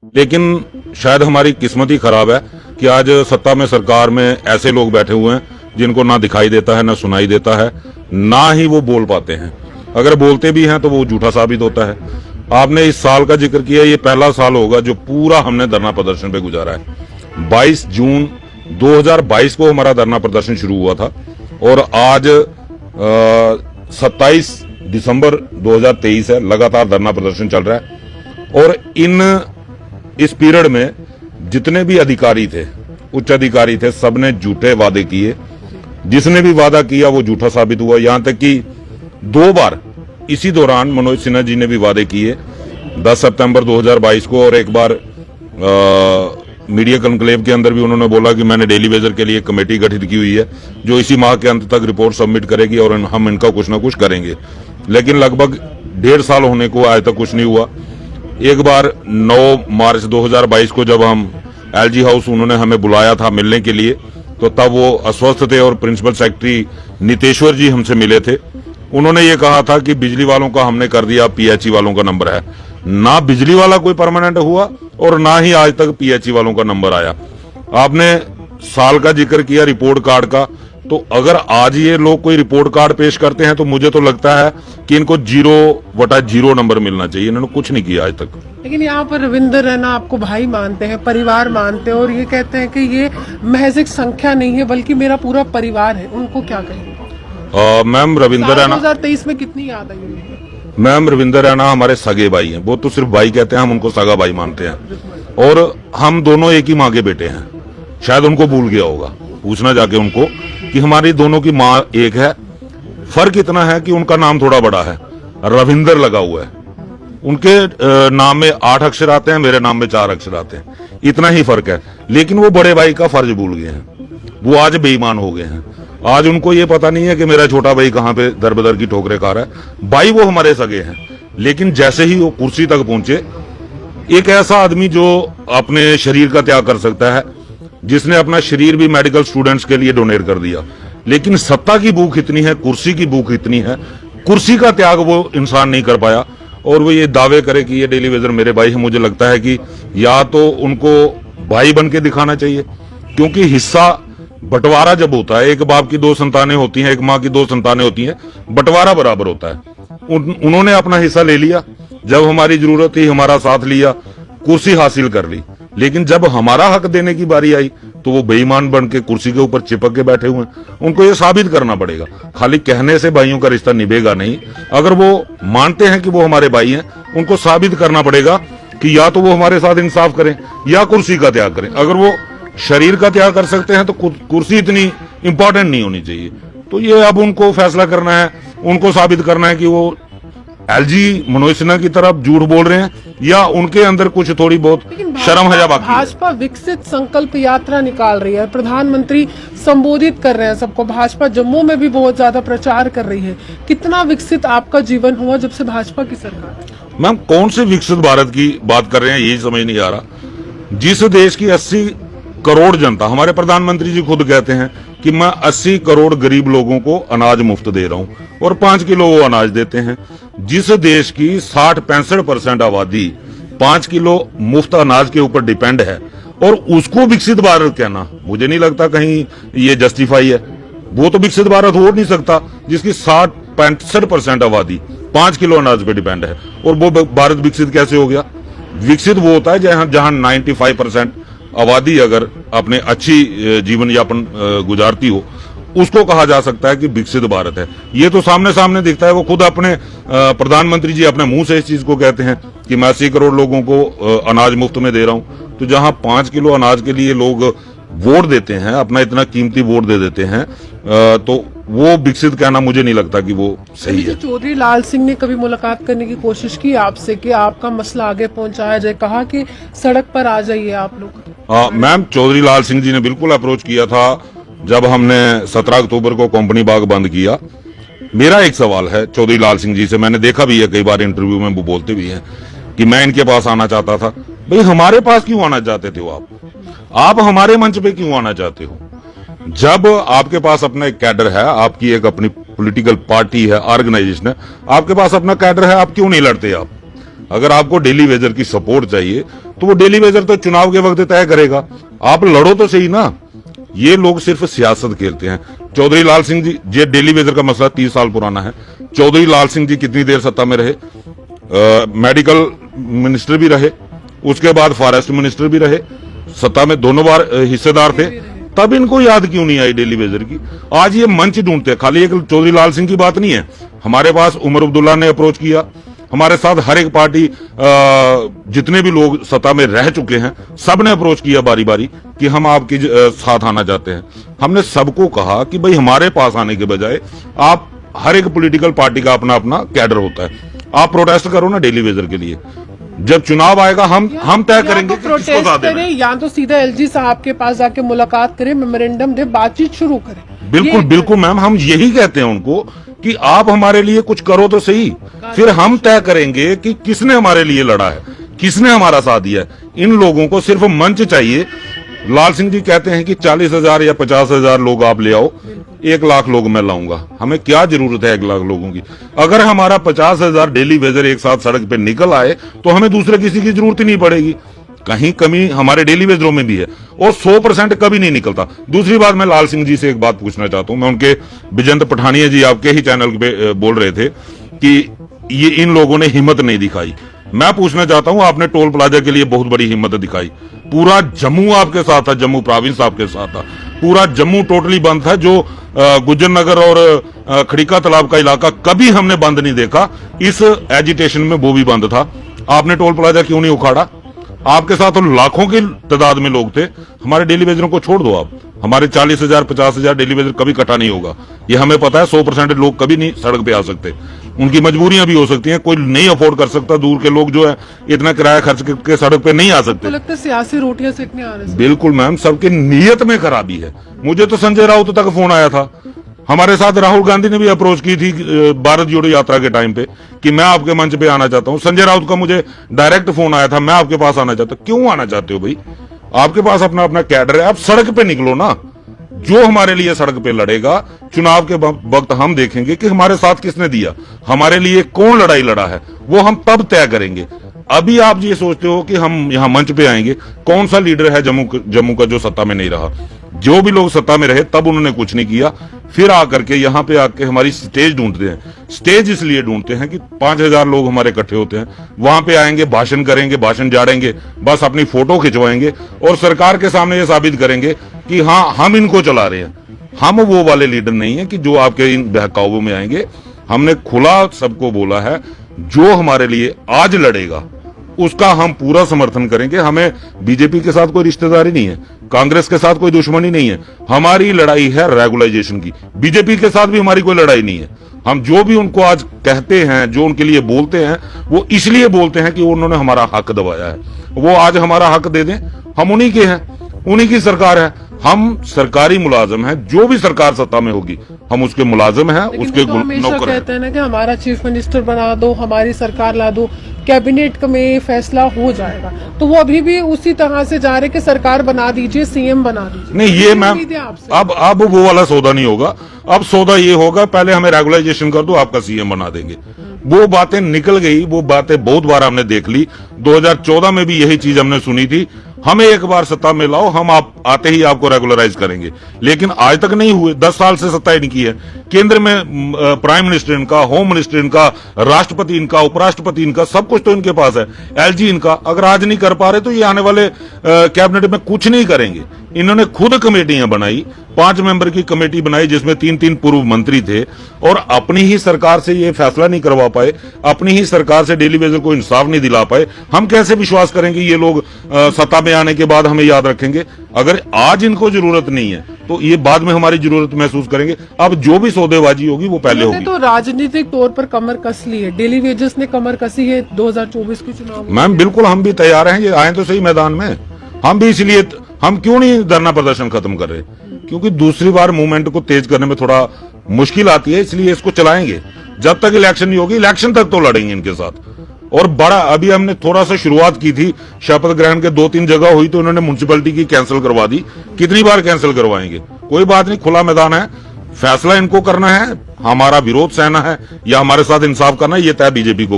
लेकिन शायद हमारी किस्मत ही खराब है कि आज सत्ता में सरकार में ऐसे लोग बैठे हुए हैं जिनको ना दिखाई देता है, ना सुनाई देता है, ना ही वो बोल पाते हैं। अगर बोलते भी हैं तो वो झूठा साबित होता है। आपने इस साल का जिक्र किया, ये पहला साल होगा जो पूरा हमने धरना प्रदर्शन पे गुजारा है। 22 जून 2022 को हमारा धरना प्रदर्शन शुरू हुआ था और आज 27 दिसंबर 2023 है। लगातार धरना प्रदर्शन चल रहा है और इस पीरियड में जितने भी अधिकारी थे, उच्च अधिकारी थे, सबने झूठे वादे किए। जिसने भी वादा किया वो झूठा साबित हुआ। यहां तक कि 2 बार इसी दौरान मनोज सिन्हा जी ने भी वादे किए, 10 सितंबर 2022 को, और एक बार मीडिया कॉन्क्लेव के अंदर भी उन्होंने बोला कि मैंने डेली वेजर के लिए कमेटी गठित की हुई है जो इसी माह के अंत तक रिपोर्ट सबमिट करेगी और हम इनका कुछ ना कुछ करेंगे। लेकिन लगभग 1.5 साल होने को आज तक कुछ नहीं हुआ। एक बार 9 मार्च 2022 को जब हम एलजी हाउस उन्होंने हमें बुलाया था मिलने के लिए, तो तब वो अस्वस्थ थे और प्रिंसिपल सेक्रेटरी नितेश्वर जी हमसे मिले थे। उन्होंने ये कहा था कि बिजली वालों का हमने कर दिया, पीएचई वालों का नंबर है। ना बिजली वाला कोई परमानेंट हुआ और ना ही आज तक पीएचई वालों का नंबर आया। आपने साल का जिक्र किया रिपोर्ट कार्ड का, तो अगर आज ये लोग कोई रिपोर्ट कार्ड पेश करते हैं तो मुझे तो लगता है कि इनको 0/0 नंबर मिलना चाहिए। इन्होंने कुछ नहीं किया आज तक। लेकिन यहाँ पर रविंदर रैना आपको भाई मानते हैं, परिवार मानते हैं और ये कहते हैं कि ये महज एक संख्या नहीं है बल्कि मेरा पूरा परिवार है। उनको क्या कहेंगे? मैम रविंदर रैना 2023 में कितनी याद आई हुई? मैम रविंदर रैना हमारे सगे भाई हैं। वो तो सिर्फ भाई कहते हैं, हम उनको सगा भाई मानते हैं और हम दोनों एक ही माँ के बेटे हैं। शायद उनको भूल गया होगा, पूछना जाके उनको कि हमारी दोनों की माँ एक है। फर्क इतना है कि उनका नाम थोड़ा बड़ा है, रविंदर लगा हुआ है। उनके नाम में 8 अक्षर आते हैं, मेरे नाम में 4 अक्षर आते हैं, इतना ही फर्क है। लेकिन वो बड़े भाई का फर्ज भूल गए हैं, वो आज बेईमान हो गए हैं। आज उनको ये पता नहीं है कि मेरा छोटा भाई कहां पे दर बदर की ठोकरें खा रहा है। भाई वो हमारे सगे हैं, लेकिन जैसे ही वो कुर्सी तक पहुंचे, एक ऐसा आदमी जो अपने शरीर का त्याग कर सकता है, जिसने अपना शरीर भी मेडिकल स्टूडेंट्स के लिए डोनेट कर दिया, लेकिन सत्ता की भूख इतनी है, कुर्सी की भूख इतनी है, कुर्सी का त्याग वो इंसान नहीं कर पाया और वो ये दावे करे कि ये डेली वेजर मेरे भाई है। मुझे लगता है कि या तो उनको भाई बन के दिखाना चाहिए, क्योंकि हिस्सा बंटवारा जब होता है, एक बाप की 2 संतानें होती हैं, एक माँ की 2 संतानें होती हैं, बंटवारा बराबर होता है। उन्होंने अपना हिस्सा ले लिया, जब हमारी जरूरत थी हमारा साथ लिया, कुर्सी हासिल कर ली। लेकिन जब हमारा हक देने की बारी आई तो वो बेईमान बन के कुर्सी के ऊपर चिपक के बैठे हुए हैं। उनको ये साबित करना पड़ेगा, खाली कहने से भाइयों का रिश्ता निभेगा नहीं। अगर वो मानते हैं कि वो हमारे भाई हैं, उनको साबित करना पड़ेगा कि या तो वो हमारे साथ इंसाफ करें या कुर्सी का त्याग करें। अगर वो शरीर का त्याग कर सकते हैं तो कुर्सी इतनी इंपॉर्टेंट नहीं होनी चाहिए। तो ये अब उनको फैसला करना है, उनको साबित करना है कि वो एलजी मनोज सिन्हा की तरफ झूठ बोल रहे हैं या उनके अंदर कुछ थोड़ी बहुत शर्म हया बाकी है। भाजपा विकसित संकल्प यात्रा निकाल रही है, प्रधानमंत्री संबोधित कर रहे हैं सबको। भाजपा जम्मू में भी बहुत ज्यादा प्रचार कर रही है। कितना विकसित आपका जीवन हुआ जब से भाजपा की सरकार? मैम कौन से विकसित भारत की बात कर रहे हैं, यही समझ नहीं आ रहा। जिस देश की 80 करोड़ जनता, हमारे प्रधानमंत्री जी खुद कहते हैं कि मैं 80 करोड़ गरीब लोगों को अनाज मुफ्त दे रहा हूं और 5 किलो वो अनाज देते हैं। जिस देश की 60-65% आबादी 5 किलो मुफ्त अनाज के ऊपर डिपेंड है और उसको विकसित भारत कहना, मुझे नहीं लगता कहीं ये जस्टिफाई है। वो तो विकसित भारत हो नहीं सकता जिसकी 60-65% आबादी 5 किलो अनाज पे डिपेंड है, और वो भारत विकसित कैसे हो गया? विकसित वो होता है जहां 95% आबादी अगर अपने अच्छी जीवन यापन गुजारती हो, उसको कहा जा सकता है कि विकसित भारत है। ये तो सामने सामने दिखता है। वो खुद अपने प्रधानमंत्री जी अपने मुंह से इस चीज को कहते हैं कि मैं 80 करोड़ लोगों को अनाज मुफ्त में दे रहा हूं। तो जहां 5 किलो अनाज के लिए लोग वोट देते हैं, अपना इतना कीमती वोट दे देते हैं, तो वो विकसित कहना मुझे नहीं लगता कि वो सही है। चौधरी लाल सिंह ने कभी मुलाकात करने की कोशिश की आपसे कि आपका मसला आगे पहुंचाया जाए, कहा कि सड़क पर आ जाइए आप लोग? मैम चौधरी लाल सिंह जी ने बिल्कुल अप्रोच किया था जब हमने 17 अक्टूबर को कंपनी बाग बंद किया। मेरा एक सवाल है चौधरी लाल सिंह जी से, मैंने देखा भी है कई बार इंटरव्यू में, वो बोलते भी हैं कि मैं इनके पास आना चाहता था। भाई हमारे पास क्यों आना चाहते थे हो आप हमारे मंच पे क्यों आना चाहते हो? जब आपके पास अपना एक कैडर है, आपकी एक अपनी पॉलिटिकल पार्टी है, ऑर्गेनाइजेशन है, आपके पास अपना कैडर है, आप क्यों नहीं लड़ते? आप अगर आपको डेली वेजर की सपोर्ट चाहिए तो वो डेली वेजर तो चुनाव के वक्त तय करेगा। आप लड़ो तो सही ना। ये लोग सिर्फ सियासत खेलते हैं। चौधरी लाल सिंह जी, ये डेली वेजर का मसला 30 साल पुराना है। चौधरी लाल सिंह जी कितनी देर सत्ता में रहे, मेडिकल मिनिस्टर भी रहे, उसके बाद फॉरेस्ट मिनिस्टर भी रहे, सत्ता में दोनों बार हिस्सेदार थे। तब इनको याद क्यों नहीं आई डेली वेजर की? आज ये मंच ढूंढते हैं। खाली एक चौधरी लाल सिंह की बात नहीं है, हमारे पास उमर अब्दुल्ला ने अप्रोच किया, हमारे साथ हर एक पार्टी जितने भी लोग सत्ता में रह चुके हैं सब ने अप्रोच किया बारी बारी कि हम आपके साथ आना चाहते हैं। हमने सबको कहा कि भाई हमारे पास आने के बजाय आप, हर एक पॉलिटिकल पार्टी का अपना अपना कैडर होता है, आप प्रोटेस्ट करो ना डेली वेजर के लिए। जब चुनाव आएगा हम तय करेंगे कि किसको साथ देना है। या तो सीधा एलजी साहब के पास जाके मुलाकात करें, मेमोरेंडम दे, बातचीत शुरू करें। बिल्कुल बिल्कुल मैम, हम यही कहते हैं उनको कि आप हमारे लिए कुछ करो तो सही, फिर हम तय करेंगे कि किसने हमारे लिए लड़ा है, किसने हमारा साथ दिया है। इन लोगों को सिर्फ मंच चाहिए। लाल सिंह जी कहते हैं कि 40,000 या 50,000 लोग आप ले आओ, 1 लाख लोग मैं लाऊंगा। हमें क्या जरूरत है 1 लाख लोगों की? अगर हमारा 50,000 डेली वेजर एक साथ सड़क पे निकल आए तो हमें दूसरे किसी की जरूरत ही नहीं पड़ेगी। कहीं कमी हमारे डेली वेजरों में भी है और 100% कभी नहीं निकलता। दूसरी बात, मैं लाल सिंह जी से एक बात पूछना चाहता हूं। मैं उनके, विजंत पठानिया जी आपके ही चैनल पे बोल रहे थे कि ये इन लोगों ने हिम्मत नहीं दिखाई। मैं पूछना चाहता हूं, आपने टोल प्लाजा के लिए बहुत बड़ी हिम्मत दिखाई, पूरा जम्मू आपके साथ था, जम्मू प्रोविंस आपके साथ था, पूरा जम्मू टोटली बंद था। जो गुज्जर नगर और खड़ीका तालाब का इलाका कभी हमने बंद नहीं देखा, इस एजिटेशन में वो भी बंद था। आपने टोल प्लाजा क्यों नहीं उखाड़ा? आपके साथ तो लाखों की तादाद में लोग थे। हमारे डेली वेजरों को छोड़ दो आप, हमारे 40,000 50,000 डेली वेजर कभी इकट्ठा नहीं होगा, ये हमें पता है। 100% लोग कभी नहीं सड़क पे आ सकते, उनकी मजबूरियां भी हो सकती हैं। कोई नहीं अफोर्ड कर सकता, दूर के लोग जो है इतना किराया खर्च करके सड़क पे नहीं आ सकते। तो लगता है सियासी रोटियां सेकने आ रहे हैं। बिल्कुल मैम, सबके नीयत में खराबी है। मुझे तो संजय राउत तक फोन आया था, हमारे साथ राहुल गांधी ने भी अप्रोच की थी भारत जोड़ो यात्रा के टाइम पे कि मैं आपके मंच पे आना चाहता हूं। संजय राउत का मुझे डायरेक्ट फोन आया था, मैं आपके पास आना चाहता हूं। क्यों आना चाहते हो भाई? आपके पास अपना अपना कैडर है, आप सड़क पे निकलो ना। जो हमारे लिए सड़क पे लड़ेगा, चुनाव के वक्त हम देखेंगे कि हमारे साथ किसने दिया, हमारे लिए कौन लड़ाई लड़ा है, वो हम तब तय करेंगे। अभी आप ये सोचते हो कि हम यहाँ मंच पे आएंगे, कौन सा लीडर है जम्मू का जो सत्ता में नहीं रहा? जो भी लोग सत्ता में रहे तब उन्होंने कुछ नहीं किया, फिर आकर के यहाँ पे आके हमारी स्टेज ढूंढते हैं। स्टेज इसलिए ढूंढते हैं कि 5,000 लोग हमारे इकट्ठे होते हैं, वहां पे आएंगे, भाषण करेंगे, भाषण झाड़ेंगे, बस अपनी फोटो खिंचवाएंगे और सरकार के सामने ये साबित करेंगे कि हाँ हम इनको चला रहे हैं। हम वो वाले लीडर नहीं है कि जो आपके इन बहकावों में आएंगे। हमने खुला सबको बोला है, जो हमारे लिए आज लड़ेगा उसका हम पूरा समर्थन करेंगे। हमें बीजेपी के साथ कोई रिश्तेदारी नहीं है, कांग्रेस के साथ कोई दुश्मनी नहीं है। हमारी लड़ाई है रेगुलाइजेशन की। बीजेपी के साथ भी हमारी कोई लड़ाई नहीं है। हम जो भी उनको आज कहते हैं, जो उनके लिए बोलते हैं, वो इसलिए बोलते हैं कि उन्होंने हमारा हक दबाया है। वो आज हमारा हक दे दें, हम उन्हीं के हैं, उन्हीं की सरकार है। हम सरकारी मुलाजिम हैं, जो भी सरकार सत्ता में होगी हम उसके मुलाजिम हैं, उसके तो हमेशा नौकर कहते हैं ना कि हमारा चीफ मिनिस्टर बना दो, हमारी सरकार ला दो, कैबिनेट में फैसला हो जाएगा। तो वो अभी भी उसी तरह से जा रहे कि सरकार बना दीजिए, सीएम बना दीजिए। नहीं, ये मैम अब वो वाला सौदा नहीं होगा। अब सौदा ये होगा, पहले हमें रेगुलाइजेशन कर दो, आपका सीएम बना देंगे। वो बातें निकल गई, वो बातें बहुत बार हमने देख ली। 2014 में भी यही चीज हमने सुनी थी, हमें एक बार सत्ता में लाओ, हम आप आते ही आपको रेगुलराइज करेंगे। लेकिन आज तक नहीं हुए, 10 साल से सत्ता इनकी है। केंद्र में प्राइम मिनिस्टर इनका, होम मिनिस्टर इनका, राष्ट्रपति इनका, उपराष्ट्रपति इनका, सब कुछ तो इनके पास है। एलजी इनका। अगर आज नहीं कर पा रहे तो ये आने वाले कैबिनेट में कुछ नहीं करेंगे। इन्होंने खुद कमेटियां बनाई, 5 मेंबर की कमेटी बनाई जिसमें 3-3 पूर्व मंत्री थे, और अपनी ही सरकार से ये फैसला नहीं करवा पाए, अपनी ही सरकार से डेली वेजर को इंसाफ नहीं दिला पाए। हम कैसे विश्वास करेंगे ये लोग सत्ता में आने के बाद हमें याद रखेंगे? अगर आज इनको जरूरत नहीं है तो ये बाद में हमारी जरूरत महसूस करेंगे। अब जो भी सौदेबाजी होगी वो पहले होगी। तो राजनीतिक तौर पर कमर कस ली है, डेली वेजर्स ने कमर कसी है 2024 के चुनाव में। मैम बिल्कुल, हम भी तैयार हैं, ये आए तो सही मैदान में। हम भी इसलिए, हम क्यों नहीं धरना प्रदर्शन खत्म कर रहे? क्योंकि दूसरी बार मूवमेंट को तेज करने में थोड़ा मुश्किल आती है, इसलिए इसको चलाएंगे। जब तक इलेक्शन नहीं होगी, इलेक्शन तक तो लड़ेंगे इनके साथ। और बड़ा, अभी हमने थोड़ा सा शुरुआत की थी, शपथ ग्रहण के 2-3 जगह हुई तो उन्होंने म्युनिसिपैलिटी की कैंसिल करवा दी। कितनी बार कैंसिल करवाएंगे? कोई बात नहीं, खुला मैदान है, फैसला इनको करना है। हमारा विरोध सहना है या हमारे साथ इंसाफ करना है, ये तय बीजेपी को